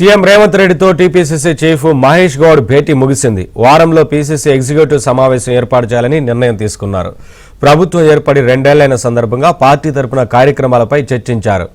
CM Revanth రెడ్డితో TPCC chief Mahesh Goud భేటీ ముగిసింది. వారంలో పీసీసీ ఎగ్జిక్యూటివ్ సమావేశం ఏర్పాటు చేయాలని నిర్ణయం తీసుకున్నారు. ప్రభుత్వం ఏర్పడి 2 ఏళ్లైన సందర్భంగా పార్టీ తరపున కార్యక్రమాలపై చర్చించారు.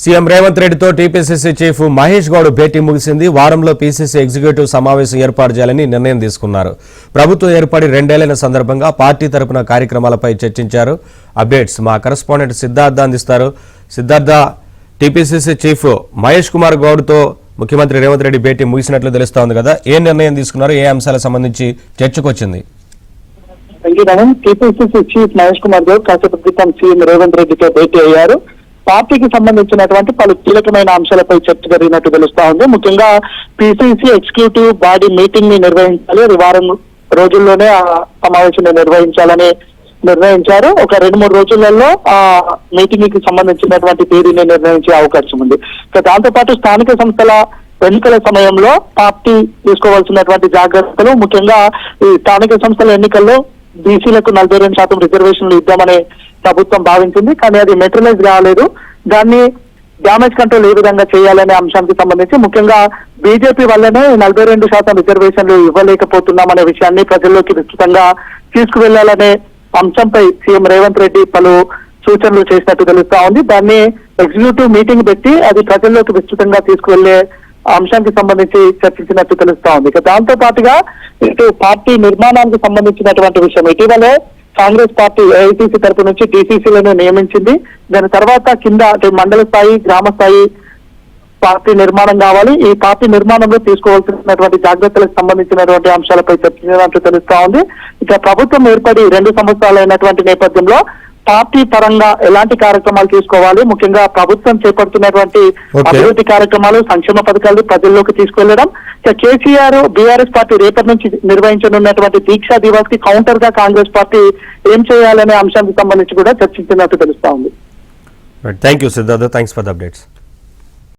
సీఎం రేవంత్ రెడ్డితో టీపీసీసీ చీఫ్ మహేష్ గౌడ్ భేటీ ముగిసింది. వారంలో పీసీసీ ఎగ్జిక్యూటివ్ సమావేశం ఏర్పాటు చేయాలని నిర్ణయం తీసుకున్నారు. ప్రభుత్వం ఏర్పడి 2 ఏళ్లైన సందర్భంగా పార్టీ తరపున కార్యక్రమాలపై చర్చించారు. అప్డేట్స్ మా కరెస్పాండెంట్ సిద్ధార్థ అందిస్తారు. సిద్ధార్థ, టీపీసీసీ చీఫ్ మహేష్ కుమార్ గౌడ్తో ముఖ్యమంత్రి రేవంత్ రెడ్డి భేటీ ముగిసినట్లు తెలుస్తోంది కదా, ఏ నిర్ణయం తీసుకున్నారు, ఏ అంశాలకు సంబంధించి చర్చకు వచ్చింది? టీపీసీసీ చీఫ్ మహేష్ కుమార్ గౌడ్ కాసేపు క్రితం సీఎం రేవంత్ రెడ్డితో భేటీ అయ్యారు. పార్టీకి సంబంధించినటువంటి పలు కీలకమైన అంశాలపై చర్చ జరిగినట్టు తెలుస్తా ఉంది. ముఖ్యంగా పీసీసీ ఎగ్జిక్యూటివ్ బాడీ మీటింగ్ ని నిర్వహించాలి, అది వారం రోజుల్లోనే ఆ సమావేశాన్ని నిర్వహించాలని నిర్ణయించారు. ఒక 2-3 రోజులలో ఆ మీటింగ్ కి సంబంధించినటువంటి తేదీని నిర్ణయించే అవకాశం ఉంది. దాంతో పాటు స్థానిక సంస్థల ఎన్నికల సమయంలో పార్టీ తీసుకోవాల్సినటువంటి జాగ్రత్తలు, ముఖ్యంగా ఈ స్థానిక సంస్థల ఎన్నికల్లో బీసీలకు 42% రిజర్వేషన్లు ఇద్దామని ప్రభుత్వం భావించింది, కానీ అది మెటీరియలైజ్ కాలేదు. దాన్ని డ్యామేజ్ కంట్రోల్ ఏ విధంగా చేయాలనే అంశానికి సంబంధించి ముఖ్యంగా బీజేపీ వల్లనే 42% రిజర్వేషన్లు ఇవ్వలేకపోతున్నామనే విషయాన్ని ప్రజల్లోకి విస్తృతంగా తీసుకువెళ్లాలనే అంశంపై సీఎం రేవంత్ రెడ్డి పలు సూచనలు చేసినట్టు తెలుస్తా ఉంది. దాన్ని ఎగ్జిక్యూటివ్ మీటింగ్ పెట్టి అది ప్రజల్లోకి విస్తృతంగా తీసుకువెళ్లే అంశానికి సంబంధించి చర్చించినట్టు తెలుస్తా ఉంది. దాంతో పాటుగా ఇటు పార్టీ నిర్మాణానికి సంబంధించినటువంటి విషయం, ఇటీవలే కాంగ్రెస్ పార్టీ ఏఐసీసీ తరపు నుంచి డీసీసీలను నియమించింది. దాని తర్వాత కింద మండల స్థాయి, గ్రామ స్థాయి పార్టీ నిర్మాణం కావాలి. ఈ పార్టీ నిర్మాణంలో తీసుకోవాల్సినటువంటి జాగ్రత్తలకు సంబంధించినటువంటి అంశాలపై చర్చించినట్టు తెలుస్తా ఉంది. ఇక ప్రభుత్వం ఏర్పడి 2 సంవత్సరాలు అయినటువంటి నేపథ్యంలో పార్టీ పరంగా ఎలాంటి కార్యక్రమాలు తీసుకోవాలి, ముఖ్యంగా ప్రభుత్వం చేపడుతున్నటువంటి అభివృద్ధి కార్యక్రమాలు, సంక్షేమ పథకాలు ప్రజల్లోకి తీసుకెళ్లడం, కేసీఆర్ బీఆర్ఎస్ పార్టీ రేపటి నుంచి నిర్వహించనున్నటువంటి దీక్షా దివాస్ కి కౌంటర్ గా కాంగ్రెస్ పార్టీ ఏం చేయాలనే అంశానికి సంబంధించి కూడా చర్చించినట్టు తెలుస్తా ఉంది. Thank you Siddhartha, thanks for the updates.